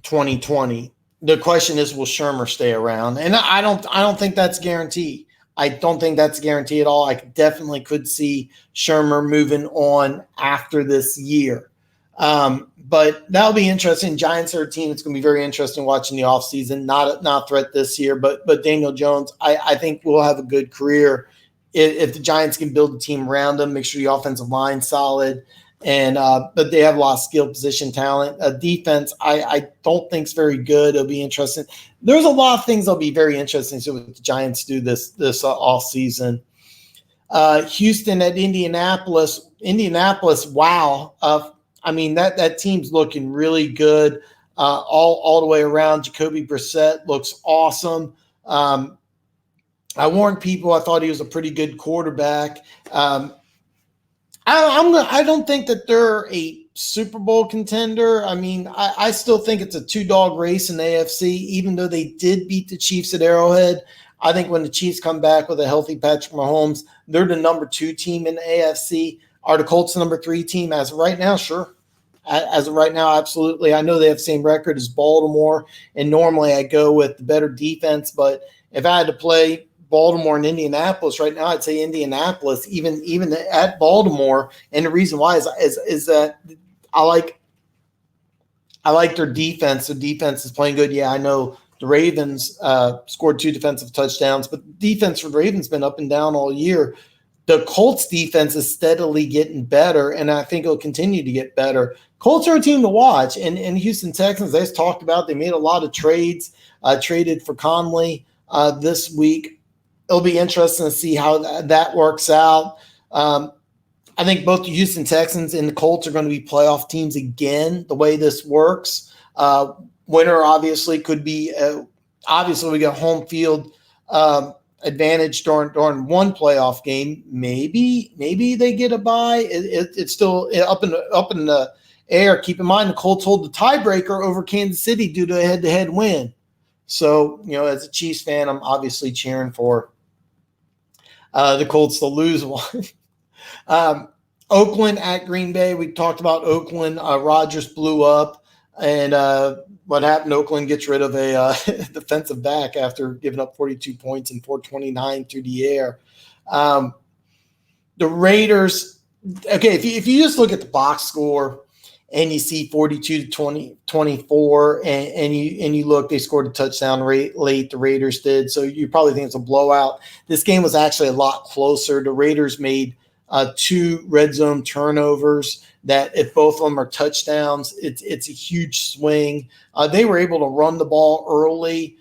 2020. The question is, will Shermer stay around? And I don't think that's guaranteed. I don't think that's a guarantee at all. I definitely could see Shermer moving on after this year. But that'll be interesting. Giants are a team that's going to be very interesting watching the offseason. Not a threat this year, but Daniel Jones, I think will have a good career if the Giants can build a team around him, make sure the offensive line's solid. And but they have a lot of skill position talent. Defense, I don't think is very good. It'll be interesting. There's a lot of things that'll be very interesting to see what the Giants do this off season. Houston at Indianapolis. Wow. That team's looking really good all the way around. Jacoby Brissett looks awesome. I warned people. I thought he was a pretty good quarterback. I don't think that they're a Super Bowl contender. I still think it's a 2-dog race in the AFC, even though they did beat the Chiefs at Arrowhead. I think when the Chiefs come back with a healthy Patrick Mahomes, they're the number 2 team in the AFC. Are the Colts the number 3 team? As of right now, sure. As of right now, absolutely. I know they have the same record as Baltimore, and normally I go with the better defense, but if I had to play Baltimore and Indianapolis right now, I'd say Indianapolis, even at Baltimore. And the reason why is that I like their defense. The defense is playing good. Yeah, I know the Ravens scored 2 defensive touchdowns, but the defense for the Ravens been up and down all year. The Colts defense is steadily getting better, and I think it'll continue to get better. Colts are a team to watch, and Houston Texans, they talked about, they made a lot of trades, traded for Conley this week. It'll be interesting to see how that works out. I think both the Houston Texans and the Colts are going to be playoff teams again, the way this works. Winner obviously could be obviously we got home field advantage during one playoff game. Maybe they get a bye. It's still up in the air. Keep in mind the Colts hold the tiebreaker over Kansas City due to a head-to-head win. So, as a Chiefs fan, I'm obviously cheering for the Colts to lose one. Oakland at Green Bay. We talked about Oakland. Rodgers blew up, and what happened? Oakland gets rid of a defensive back after giving up 42 points and 429 through the air. The Raiders. Okay, if you just look at the box score and you see 42-24, and you look, they scored a touchdown late. The Raiders did, so you probably think it's a blowout. This game was actually a lot closer. The Raiders made 2 red zone turnovers that, if both of them are touchdowns, it's a huge swing. They were able to run the ball early.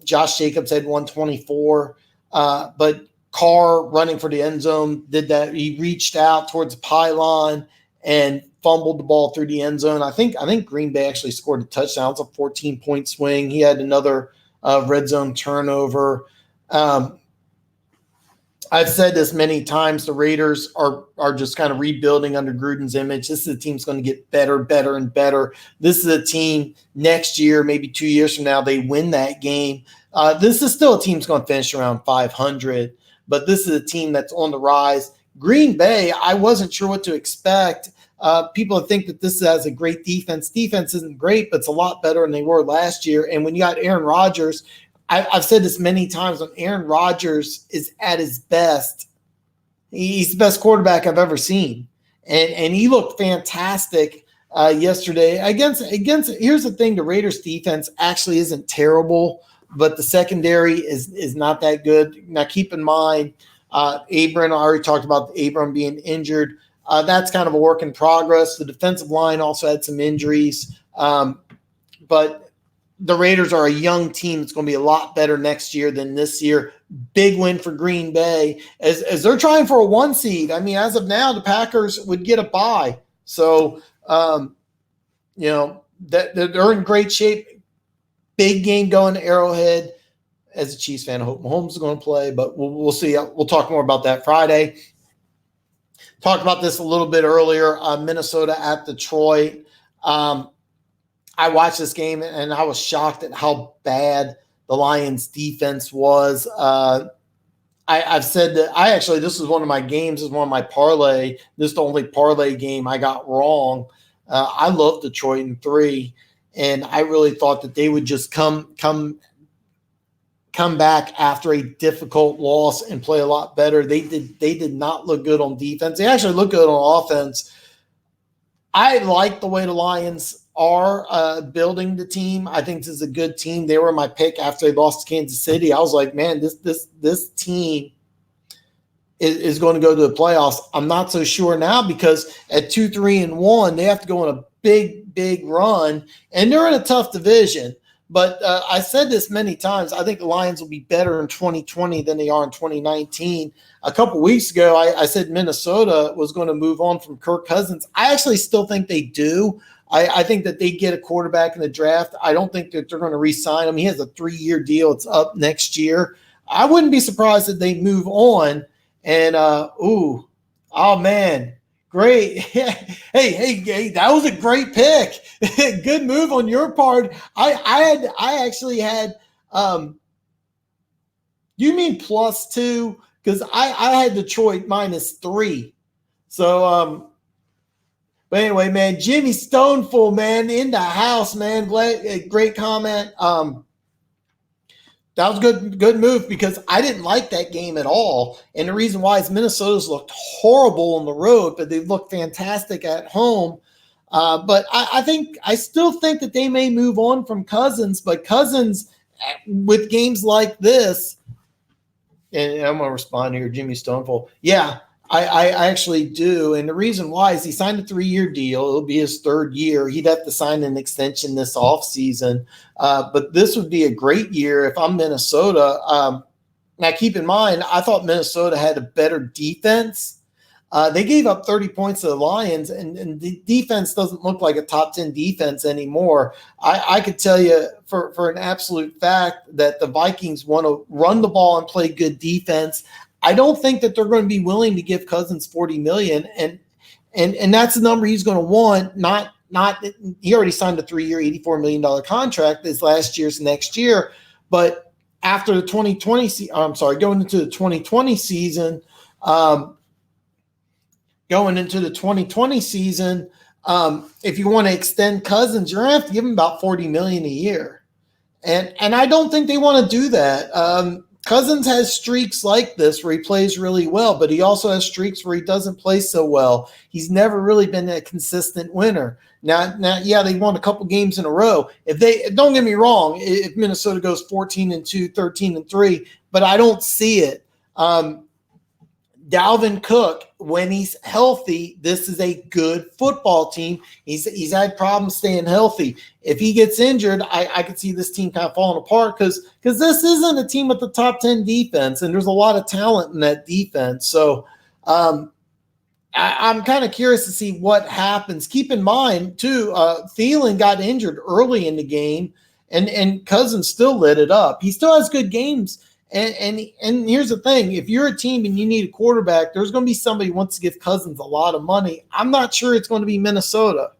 Josh Jacobs had 124, but Carr running for the end zone did that. He reached out towards the pylon and fumbled the ball through the end zone. I think Green Bay actually scored a touchdown. It's a 14-point swing. He had another red zone turnover. I've said this many times. The Raiders are just kind of rebuilding under Gruden's image. This is a team that's going to get better, better, and better. This is a team next year, maybe 2 years from now, they win that game. This is still a team that's going to finish around 500, but this is a team that's on the rise. Green Bay, I wasn't sure what to expect. People think that this has a great defense. Defense isn't great, but it's a lot better than they were last year. And when you got Aaron Rodgers, I've said this many times, when Aaron Rodgers is at his best, he's the best quarterback I've ever seen. And he looked fantastic yesterday against. Here's the thing: the Raiders defense actually isn't terrible, but the secondary is not that good. Now keep in mind, Abram, I already talked about Abram being injured. That's kind of a work in progress. The defensive line also had some injuries, but the Raiders are a young team that's going to be a lot better next year than this year. Big win for Green Bay as they're trying for a 1 seed. I mean, as of now, the Packers would get a bye. So, that they're in great shape. Big game going to Arrowhead. As a Chiefs fan, I hope Mahomes is going to play, but we'll see. We'll talk more about that Friday. Talked about this a little bit earlier. Minnesota at Detroit. I watched this game and I was shocked at how bad the Lions defense was. I've said that this was one of my games, this is one of my parlay. This is the only parlay game I got wrong. I love Detroit in 3, and I really thought that they would just come back after a difficult loss and play a lot better. They did not look good on defense. They actually look good on offense. I like the way the Lions are building the team. I think this is a good team. They were my pick after they lost to Kansas City. I was like, man, this team is going to go to the playoffs. I'm not so sure now because at 2-3-1, they have to go on a big run, and they're in a tough division. But I said this many times. I think the Lions will be better in 2020 than they are in 2019. A couple weeks ago, I said Minnesota was going to move on from Kirk Cousins. I actually still think they do. I think that they get a quarterback in the draft. I don't think that they're going to re-sign him. He has a 3-year deal. It's up next year. I wouldn't be surprised if they move on. And, oh, man. Great. Hey, that was a great pick. Good move on your part. I actually had you mean +2? Because I had Detroit -3. So but anyway, man, Jimmy Stoneful, man, in the house, man. Great comment. That was good move because I didn't like that game at all. And the reason why is Minnesota's looked horrible on the road, but they looked fantastic at home. But I still think that they may move on from Cousins, but Cousins with games like this, and I'm going to respond here, Jimmy Stoneful. Yeah, I actually do. And the reason why is he signed a 3-year deal. It'll be his 3rd year. He'd have to sign an extension this offseason. But this would be a great year if I'm Minnesota. Now, keep in mind, I thought Minnesota had a better defense. They gave up 30 points to the Lions, and the defense doesn't look like a top 10 defense anymore. I could tell you for an absolute fact that the Vikings want to run the ball and play good defense. I don't think that they're going to be willing to give Cousins $40 million, and that's the number he's going to want. Not he already signed a 3-year, $84 million contract this last year's next year, but after the 2020, going into the 2020 season, if you want to extend Cousins, you're going to have to give him about $40 million a year, and I don't think they want to do that. Cousins has streaks like this where he plays really well, but he also has streaks where he doesn't play so well. He's never really been a consistent winner. Now, yeah, they won a couple games in a row. Don't get me wrong, if Minnesota goes 14-2, 13-3, but I don't see it. Dalvin Cook, when he's healthy, this is a good football team. He's had problems staying healthy. If he gets injured, I could see this team kind of falling apart because this isn't a team with the top 10 defense, and there's a lot of talent in that defense. So I'm kind of curious to see what happens. Keep in mind, too, Thielen got injured early in the game, and Cousins still lit it up. He still has good games And here's the thing: if you're a team and you need a quarterback, there's going to be somebody who wants to give Cousins a lot of money. I'm not sure it's going to be Minnesota.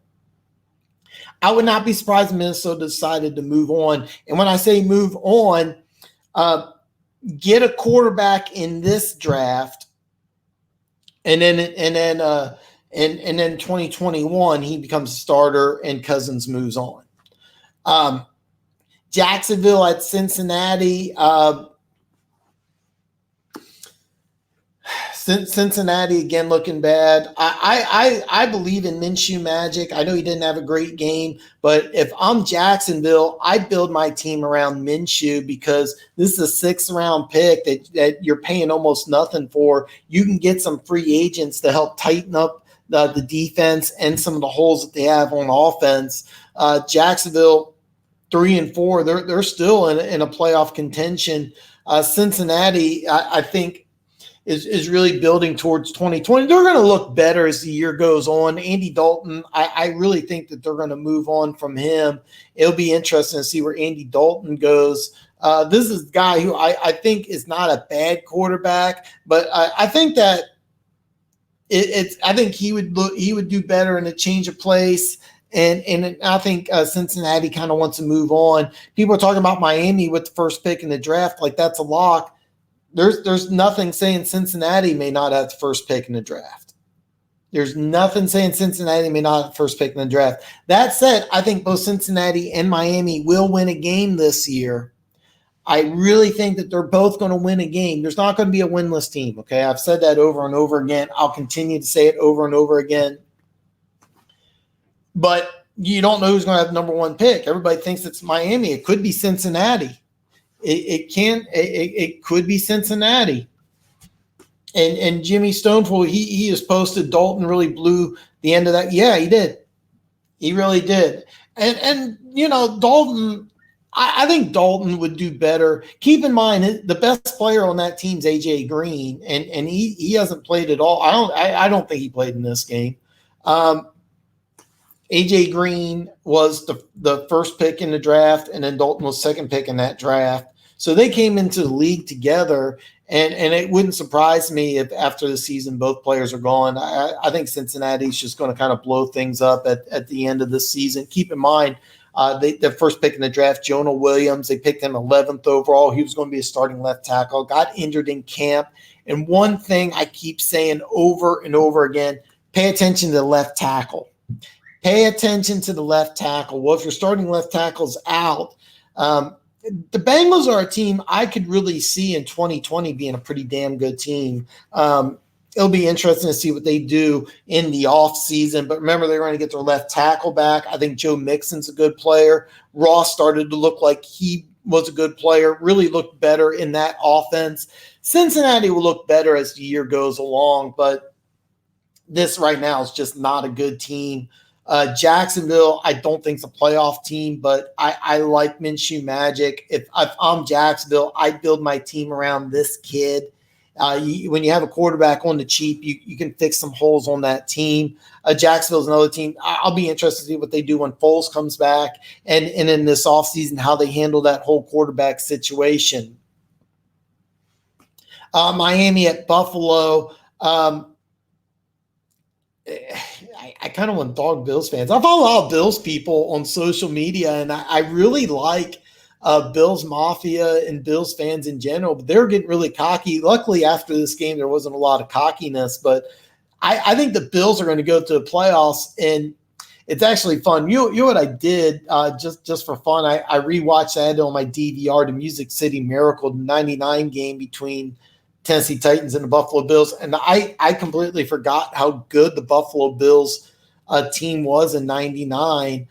I would not be surprised if Minnesota decided to move on. And when I say move on, get a quarterback in this draft, and then 2021 he becomes a starter and Cousins moves on. Jacksonville at Cincinnati. Cincinnati again looking bad. I believe in Minshew magic. I know he didn't have a great game, but if I'm Jacksonville, I build my team around Minshew because this is a 6th round pick that you're paying almost nothing for. You can get some free agents to help tighten up the defense and some of the holes that they have on offense. Jacksonville 3-4, they're still in a playoff contention. Cincinnati, I think, is really building towards 2020. They're going to look better as the year goes on. Andy Dalton, I really think that they're going to move on from him. It'll be interesting to see where Andy Dalton goes. This is a guy who I think is not a bad quarterback, but I think that I think he would do better in a change of place. And I think Cincinnati kind of wants to move on. People are talking about Miami with the first pick in the draft, like that's a lock. There's nothing saying Cincinnati may not have the first pick in the draft. There's nothing saying Cincinnati may not have the first pick in the draft. That said, I think both Cincinnati and Miami will win a game this year. I really think that they're both going to win a game. There's not going to be a winless team, okay? I've said that over and over again. I'll continue to say it over and over again. But you don't know who's going to have the number one pick. Everybody thinks it's Miami. It could be Cincinnati. It could be Cincinnati. And Jimmy Stoneful, he has posted Dalton really blew the end of that. Yeah, he did. He really did. And Dalton, I think Dalton would do better. Keep in mind, the best player on that team is AJ Green, and he hasn't played at all. I don't think he played in this game. AJ Green was the first pick in the draft, and then Dalton was second pick in that draft. So they came into the league together, and it wouldn't surprise me if after the season both players are gone. I think Cincinnati's just going to kind of blow things up at the end of the season. Keep in mind, the first pick in the draft, Jonah Williams, they picked him 11th overall. He was going to be a starting left tackle, got injured in camp. And one thing I keep saying over and over again, pay attention to the left tackle. Pay attention to the left tackle. Well, if your starting left tackle's out, the Bengals are a team I could really see in 2020 being a pretty damn good team. It'll be interesting to see what they do in the offseason. But remember, they're going to get their left tackle back. I think Joe Mixon's a good player. Ross started to look like he was a good player, really looked better in that offense. Cincinnati will look better as the year goes along, but this right now is just not a good team. Jacksonville, I don't think it's a playoff team, but I like Minshew magic. If I'm Jacksonville, I build my team around this kid. When you have a quarterback on the cheap, you can fix some holes on that team. Jacksonville's another team. I'll be interested to see what they do when Foles comes back and in this offseason, how they handle that whole quarterback situation. Miami at Buffalo. I kind of want to dog Bills fans. I follow a lot of Bills people on social media, and I really like Bills Mafia and Bills fans in general, but they're getting really cocky. Luckily, after this game, there wasn't a lot of cockiness, but I think the Bills are going to go to the playoffs, and it's actually fun. You know what I did just for fun? I rewatched that on my DVR, the Music City Miracle 99 game between Tennessee Titans and the Buffalo Bills, and I completely forgot how good the Buffalo Bills team was in 99.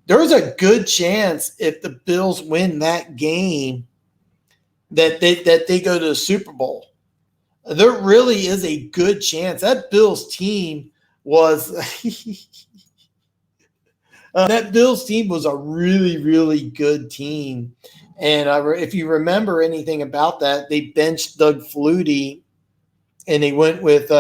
There's a good chance if the Bills win that game that they go to the Super Bowl. There really is a good chance. That Bills team was that Bills team was a really, really good team. And if you remember anything about that, they benched Doug Flutie and they went with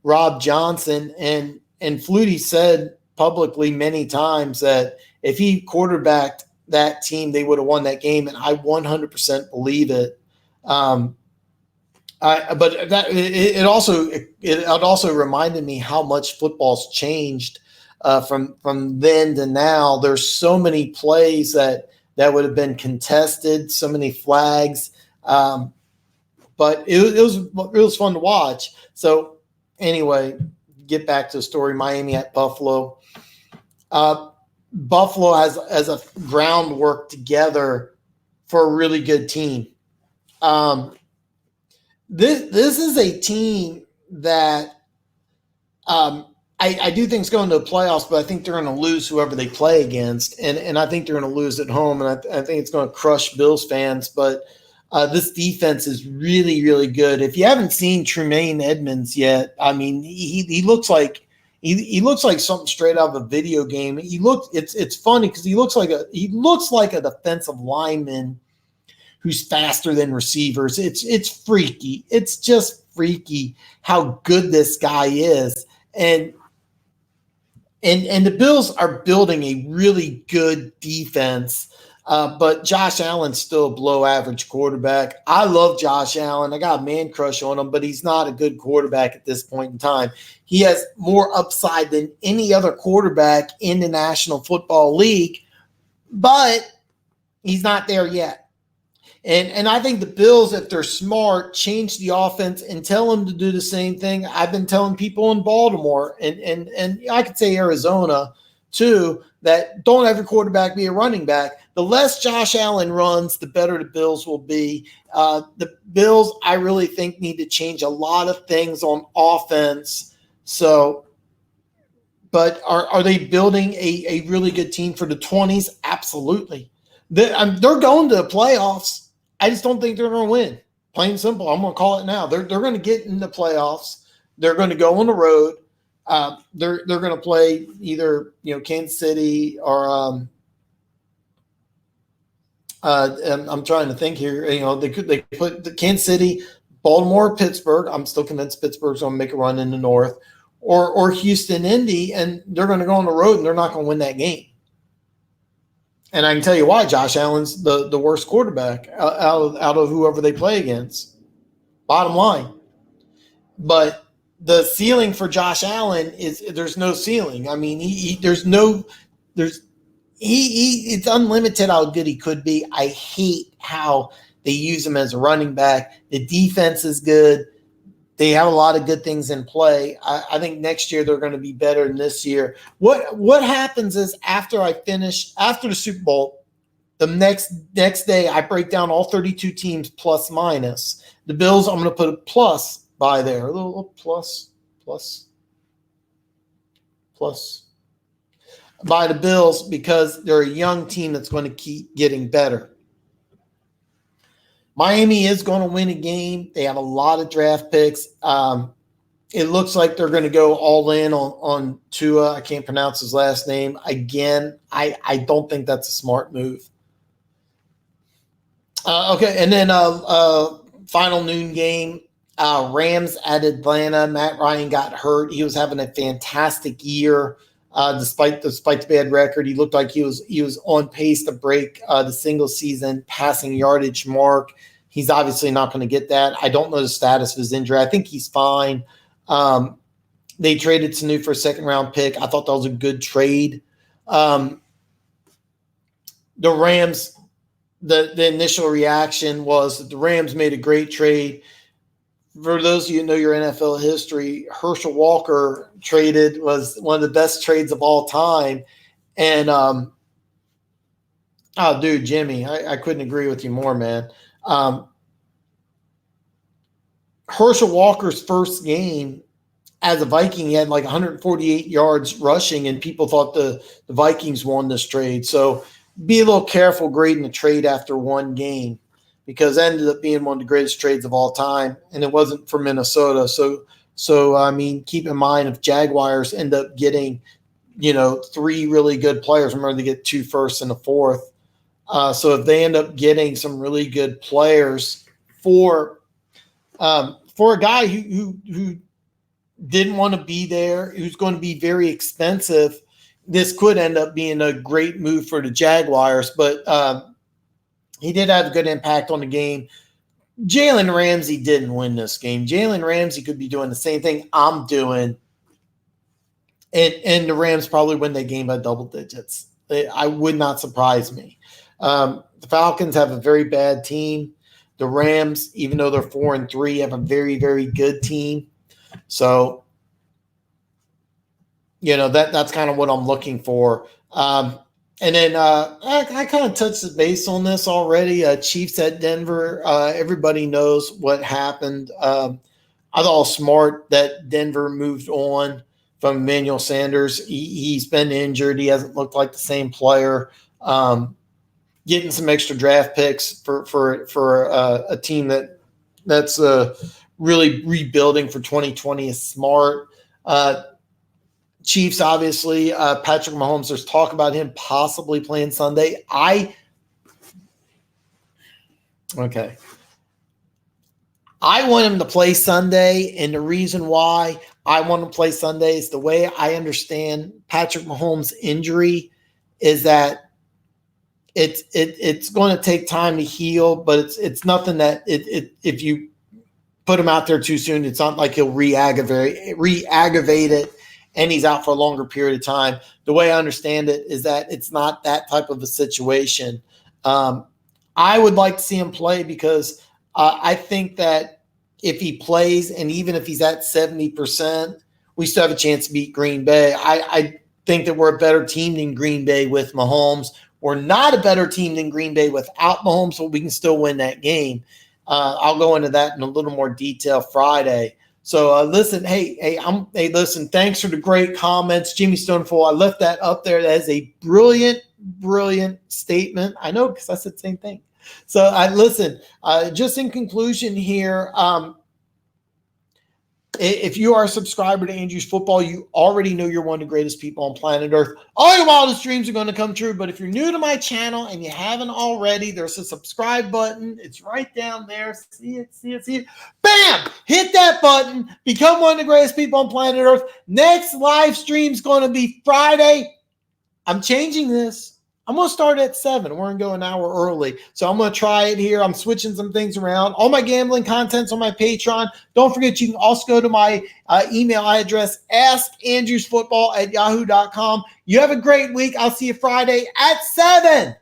Rob Johnson. And Flutie said publicly many times that if he quarterbacked that team, they would have won that game, and I 100% believe it. But that it also reminded me how much football's changed from then to now. There's so many plays that would have been contested, so many flags. But it was fun to watch. So anyway, get back to the story. Miami at Buffalo. Buffalo has a groundwork together for a really good team. This is a team that I do think is going to the playoffs, but I think they're going to lose whoever they play against, and I think they're going to lose at home, and I think it's going to crush Bills fans. But this defense is really, really good. If you haven't seen Tremaine Edmonds yet, I mean, he looks like he looks like something straight out of a video game. It's funny because he looks like a defensive lineman who's faster than receivers. It's freaky. It's just freaky how good this guy is. And the Bills are building a really good defense. But Josh Allen's still a below average quarterback. I love Josh Allen. I got a man crush on him, but he's not a good quarterback at this point in time. He has more upside than any other quarterback in the National Football League, but he's not there yet. And I think the Bills, if they're smart, change the offense and tell them to do the same thing I've been telling people in Baltimore and I could say Arizona too, that don't have your quarterback be a running back. The less Josh Allen runs, the better the Bills will be. The Bills, I really think, need to change a lot of things on offense. So, but are they building a really good team for the 20s? Absolutely. They're going to the playoffs. I just don't think they're going to win. Plain and simple. I'm going to call it now. They're going to get in the playoffs. They're going to go on the road. They're going to play either Kansas City or I'm trying to think here. They put the Kansas City, Baltimore, Pittsburgh. I'm still convinced Pittsburgh's going to make a run in the North, or Houston, Indy, and they're going to go on the road and they're not going to win that game. And I can tell you why. Josh Allen's the worst quarterback out of whoever they play against. Bottom line. But the ceiling for Josh Allen is there's no ceiling. I mean, it's unlimited how good he could be. I hate how they use him as a running back. The defense is good. They have a lot of good things in play. I think next year they're going to be better than this year. What happens is after the Super Bowl, the next day I break down all 32 teams plus minus. The Bills, I'm going to put a plus by there, a little plus by the Bills because they're a young team that's going to keep getting better. Miami is going to win a game. They have a lot of draft picks. It looks like they're going to go all in on Tua. I can't pronounce his last name. Again, I don't think that's a smart move. Okay, and then final noon game, Rams at Atlanta. Matt Ryan got hurt. He was having a fantastic year. Despite the bad record, he looked like he was on pace to break the single season passing yardage mark. He's obviously not going to get that. I don't know the status of his injury. I think he's fine. They traded Sanu for a second-round pick. I thought that was a good trade. The Rams, the initial reaction was that the Rams made a great trade. For those of you who know your NFL history, Herschel Walker traded was one of the best trades of all time. And, Jimmy, I couldn't agree with you more, man. Herschel Walker's first game as a Viking, he had like 148 yards rushing, and people thought the Vikings won this trade. So be a little careful grading a trade after one game, because it ended up being one of the greatest trades of all time, and it wasn't for Minnesota. So I mean, keep in mind if Jaguars end up getting, three really good players, remember they get 2 firsts and a fourth. So if they end up getting some really good players for a guy who didn't want to be there, who's going to be very expensive, this could end up being a great move for the Jaguars, but he did have a good impact on the game. Jalen Ramsey didn't win this game. Jalen Ramsey could be doing the same thing I'm doing, and the Rams probably win that game by double digits. I would not surprise me. The Falcons have a very bad team. The Rams, even though they're 4-3, have a very, very good team. So, that's kind of what I'm looking for. And then I kind of touched the base on this already. Chiefs at Denver. Everybody knows what happened. I thought smart that Denver moved on from Emmanuel Sanders. He's been injured. He hasn't looked like the same player. Getting some extra draft picks for a team that's really rebuilding for 2020 is smart. Chiefs, obviously, Patrick Mahomes, there's talk about him possibly playing Sunday. I want him to play Sunday, and the reason why I want him to play Sunday is the way I understand Patrick Mahomes' injury is that it's going to take time to heal, but it's nothing that if you put him out there too soon, it's not like he'll re-aggravate it and he's out for a longer period of time. The way I understand it is that it's not that type of a situation. I would like to see him play because I think that if he plays and even if he's at 70%, we still have a chance to beat Green Bay. I think that we're a better team than Green Bay with Mahomes. We're not a better team than Green Bay without Mahomes, but we can still win that game. I'll go into that in a little more detail Friday. So listen, listen, thanks for the great comments. Jimmy Stoneful, I left that up there. That is a brilliant, brilliant statement. I know because I said the same thing. So listen, just in conclusion here, if you are a subscriber to Andrew's Football, you already know you're one of the greatest people on planet Earth. All your wildest dreams are going to come true. But if you're new to my channel and you haven't already, there's a subscribe button. It's right down there. See it. Bam! Hit that button. Become one of the greatest people on planet Earth. Next live stream is going to be Friday. I'm changing this. I'm going to start at 7. We're going to go an hour early. So I'm going to try it here. I'm switching some things around. All my gambling content's on my Patreon. Don't forget, you can also go to my email address, askandrewsfootball@yahoo.com. You have a great week. I'll see you Friday at 7.